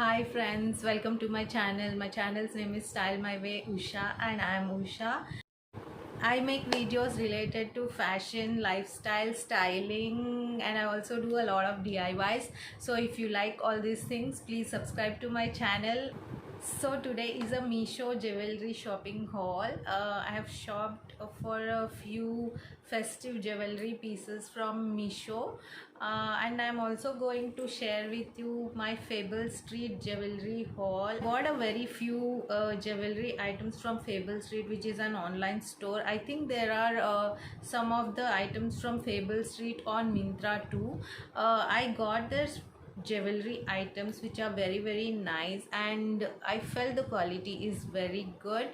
Hi friends, welcome to my channel. My channel's name is Style My Way Usha and I am Usha. I make videos related to fashion, lifestyle, styling, and I also do a lot of DIYs. So if you like all these things, please subscribe to my channel. So today is a Meesho jewelry shopping haul. I have shopped for a few festive jewelry pieces from Meesho, and I'm also going to share with you my Fable Street jewelry haul. Bought a very few jewelry items from Fable Street, which is an online store. I think there are some of the items from Fable Street on Myntra too. I got this jewelry items which are very nice, and I felt the quality is very good.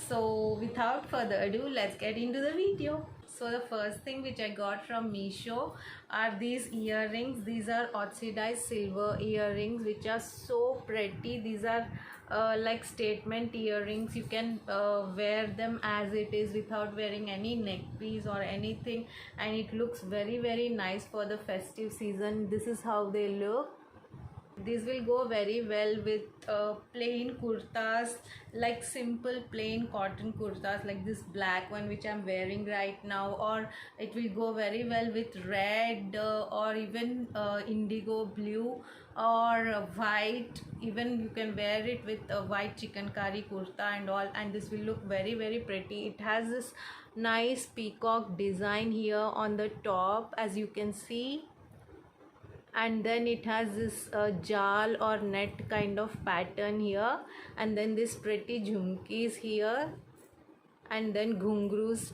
So without further ado, let's get into the video. So the first thing which I got from Meesho are these earrings. These are oxidized silver earrings which are so pretty. These are like statement earrings. You can wear them as it is without wearing any neck piece or anything, and it looks very nice for the festive season. This is how they look. This will go very well with plain kurtas, like simple plain cotton kurtas like this black one which I'm wearing right now, or it will go very well with red or even indigo blue or white. Even you can wear it with a white chikankari kurta and all, and this will look very pretty. It has this nice peacock design here on the top, as you can see, and then it has this jal or net kind of pattern here, and then this pretty jhumkis here, and then ghungroos,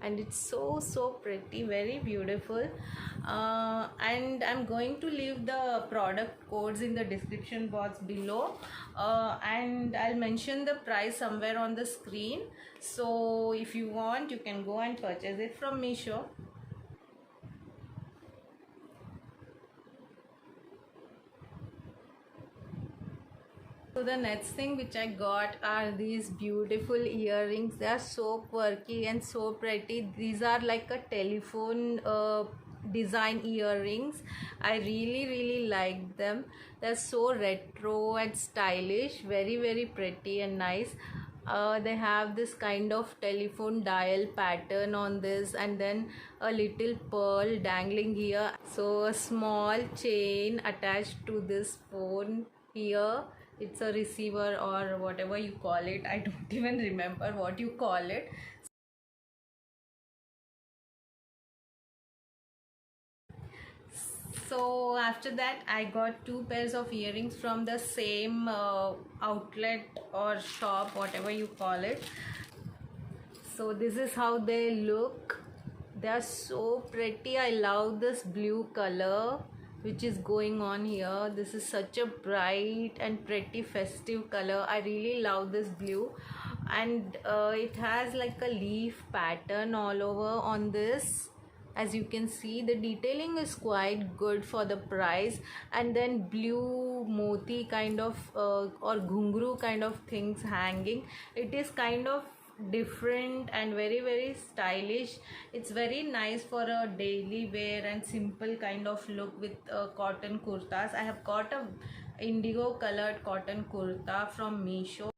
and it's so pretty, very beautiful. And I'm going to leave the product codes in the description box below, and I'll mention the price somewhere on the screen. So if you want, you can go and purchase it from Meesho. So the next thing which I got are these beautiful earrings. They are so quirky and so pretty. These are like a telephone design earrings. I really like them. They're so retro and stylish, very pretty and nice. They have this kind of telephone dial pattern on this, and then a little pearl dangling here. So a small chain attached to this phone here. It's a receiver or whatever you call it. I don't even remember what you call it. So after that, I got two pairs of earrings from the same outlet or shop, whatever you call it. So this is how they look. They are so pretty. I love this blue color which is going on here. This is such a bright and pretty festive color. I really love this blue, and it has like a leaf pattern all over on this. As you can see, the detailing is quite good for the price, and then blue moti kind of or ghungru kind of things hanging. It is kind of different and very stylish. It's very nice for a daily wear and simple kind of look with cotton kurtas. I have got a indigo colored cotton kurta from Meesho.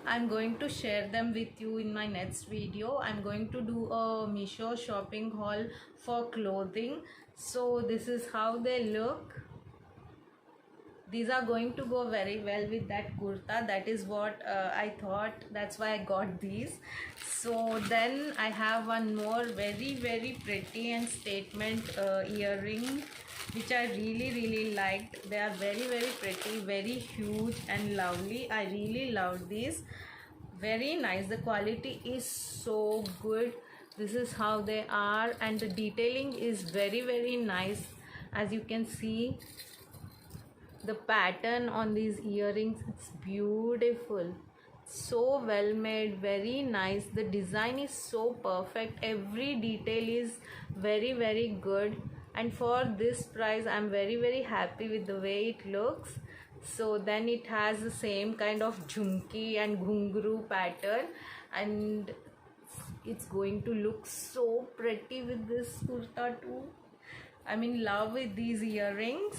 I'm going to share them with you in my next video. I'm going to do a Meesho shopping haul for clothing. So this is how they look. These are going to go very well with that kurta. That is what I thought. That's why I got these. So then I have one more very pretty and statement earring which I really liked. They are very pretty, very huge and lovely. I really love these. Very nice. The quality is so good. This is how they are, and the detailing is very nice. As you can see, the pattern on these earrings, it's beautiful, so well made, very nice. The design is so perfect. Every detail is very good, and for this price I'm very happy with the way it looks. So then it has the same kind of jhumki and ghungru pattern, and it's going to look so pretty with this kurta too. I'm in love with these earrings.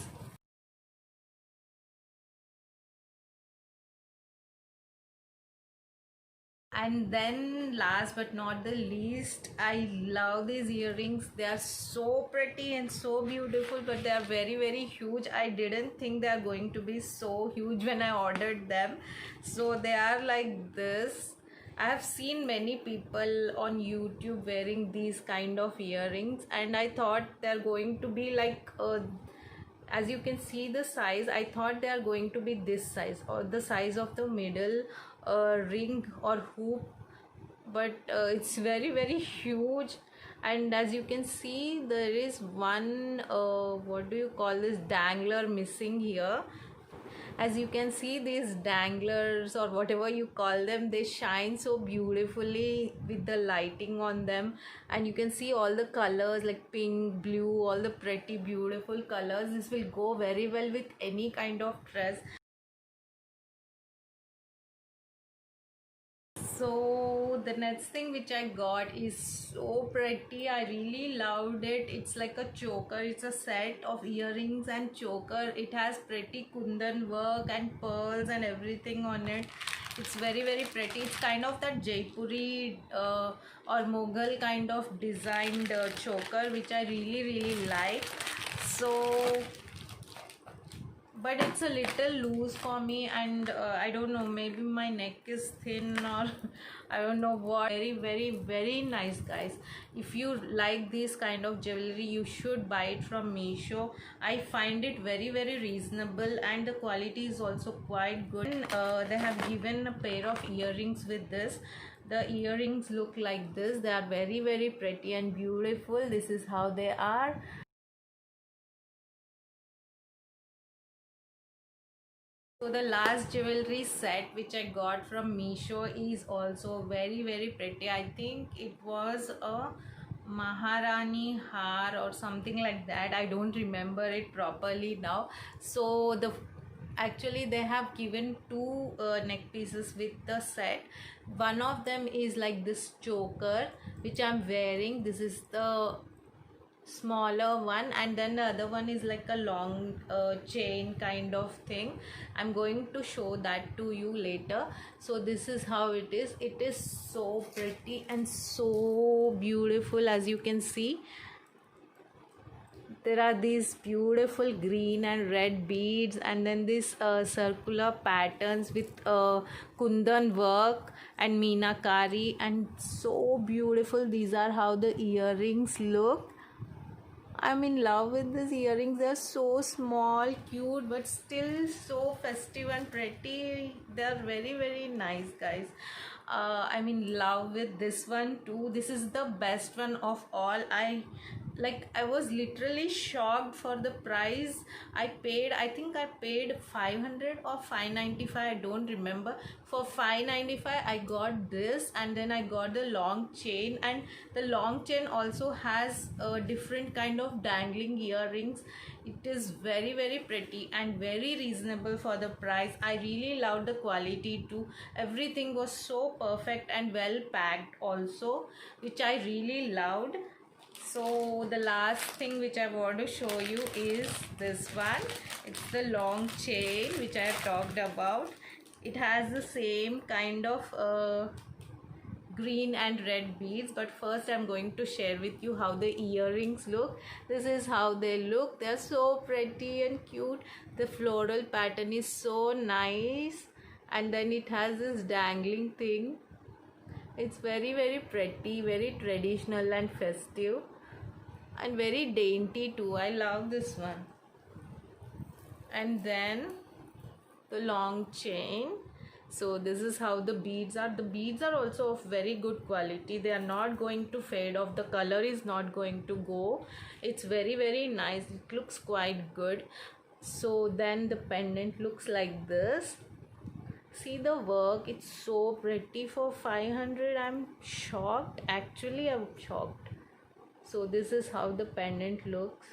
And then last but not the least, I love these earrings. They are so pretty and so beautiful, but they are very very huge. I didn't think they are going to be so huge when I ordered them. So they are like this. I have seen many people on YouTube wearing these kind of earrings, and I thought they're going to be like as you can see the size, I thought they are going to be this size or the size of the middle ring or hoop, but it's very very huge. And as you can see, there is one what do you call this, dangler missing here. As you can see, these danglers or whatever you call them, they shine so beautifully with the lighting on them. And you can see all the colors like pink, blue, all the pretty beautiful colors. This will go very well with any kind of dress. So the next thing which I got is so pretty. I really loved it. It's like a choker. It's a set of earrings and choker. It has pretty kundan work and pearls and everything on it. It's very very pretty. It's kind of that Jaipuri or Mughal kind of designed choker, which I really really like. So but it's a little loose for me, and I don't know, maybe my neck is thin or I don't know what. Very very very nice, guys. If you like this kind of jewelry, you should buy it from Meesho. I find it very very reasonable, and the quality is also quite good. And, they have given a pair of earrings with this. The earrings look like this. They are very very pretty and beautiful. This is how they are. So the last jewelry set which I got from Meesho is also very very pretty. I think it was a Maharani har or something like that. I don't remember it properly now. So the actually they have given two neck pieces with the set. One of them is like this choker which I'm wearing. This is the smaller one, and then the other one is like a long chain kind of thing. I'm going to show that to you later. So this is how it is. It is so pretty and so beautiful. As you can see, there are these beautiful green and red beads, and then these circular patterns with kundan work and meenakari, and so beautiful. These are how the earrings look. I'm in love with these earrings. They're so small, cute, but still so festive and pretty. They're very, very nice, guys. I'm in love with this one too. This is the best one of all. I was literally shocked for the price I paid. I think I paid 500 or 595, I don't remember. For 595 I got this, and then I got the long chain, and the long chain also has a different kind of dangling earrings. It is very very pretty and very reasonable for the price. I really loved the quality too. Everything was so perfect and well packed also, which I really loved. So the last thing which I want to show you is this one. It's the long chain which I have talked about. It has the same kind of green and red beads, but first I'm going to share with you how the earrings look. This is how they look. They're so pretty and cute. The floral pattern is so nice, and then it has this dangling thing. It's very very pretty, very traditional and festive, and very dainty too. I love this one. And then the long chain. So this is how the beads are. The beads are also of very good quality. They are not going to fade off. The color is not going to go. It's very very nice. It looks quite good. So then the pendant looks like this. See the work. It's so pretty. For 500 I'm shocked. Actually I'm shocked. So this is how the pendant looks.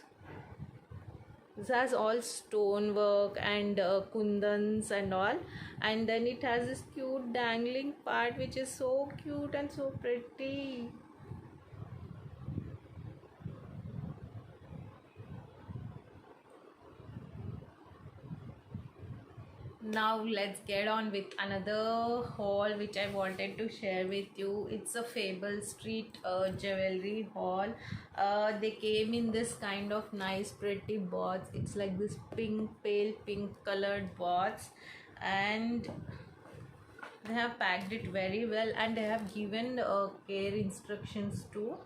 This has all stone work and kundans and all, and then it has this cute dangling part which is so cute and so pretty. Now let's get on with another haul which I wanted to share with you. It's a Fable Street jewelry haul. They came in this kind of nice pretty box. It's like this pink, pale pink colored box, and they have packed it very well, and they have given care instructions too.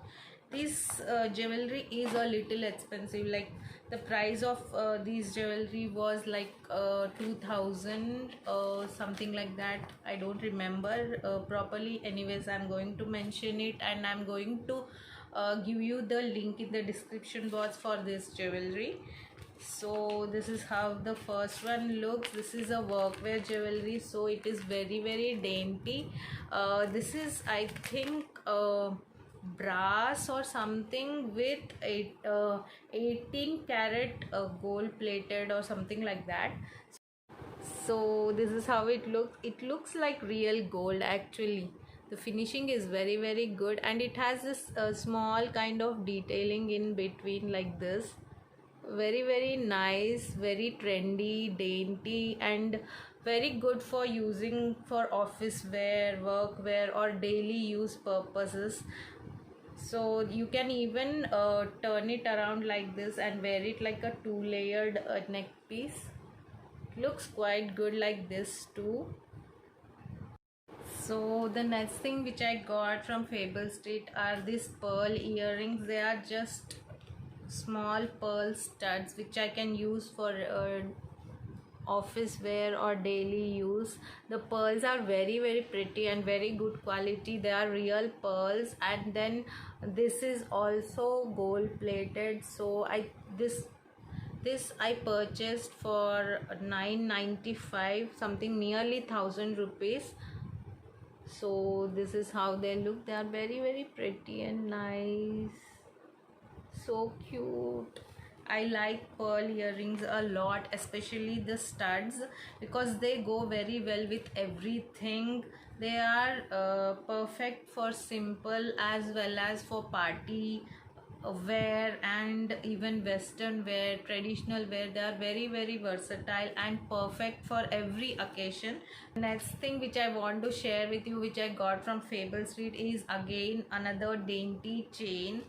This jewelry is a little expensive, like the price of these jewelry was like 2000 something like that. I don't remember properly. Anyways, I'm going to mention it, and I'm going to give you the link in the description box for this jewelry. So this is how the first one looks. This is a workwear jewelry, so it is very dainty. This is, I think, brass or something with 18 karat gold plated or something like that. So this is how it looks. It looks like real gold actually. The finishing is very good, and it has this small kind of detailing in between like this. Very nice, very trendy, dainty, and very good for using for office wear, work wear, or daily use purposes. So you can even turn it around like this and wear it like a two-layered neck piece. Looks quite good like this too. So the next thing which I got from Fable Street are these pearl earrings. They are just small pearl studs which I can use for office wear or daily use. The pearls are very pretty and very good quality. They are real pearls, and then this is also gold plated. So this I purchased for 995, something nearly 1000 rupees. So this is how they look. They are very pretty and nice, so cute. I like pearl earrings a lot, especially the studs, because they go very well with everything. They are perfect for simple as well as for party wear and even western wear, traditional wear. They are very versatile and perfect for every occasion. Next thing which I want to share with you, which I got from Fable Street, is again another dainty chain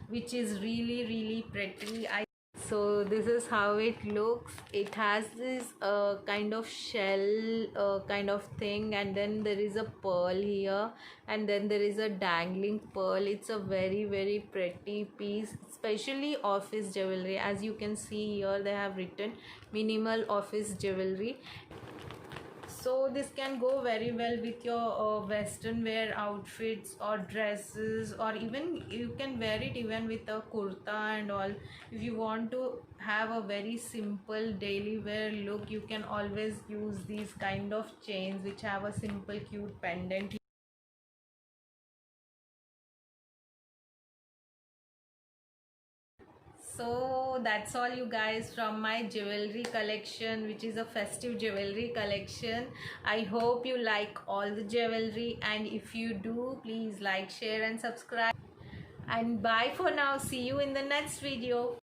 which is really pretty. So this is how it looks. It has this kind of shell kind of thing, and then there is a pearl here, and then there is a dangling pearl. It's a very pretty piece, especially office jewelry. As you can see here, they have written minimal office jewelry. So this can go very well with your western wear outfits or dresses, or even you can wear it even with a kurta and all. If you want to have a very simple daily wear look, you can always use these kind of chains which have a simple cute pendant. So that's all you guys from my jewelry collection, which is a festive jewelry collection. I hope you like all the jewelry, and if you do, please like, share and subscribe. And bye for now. See you in the next video.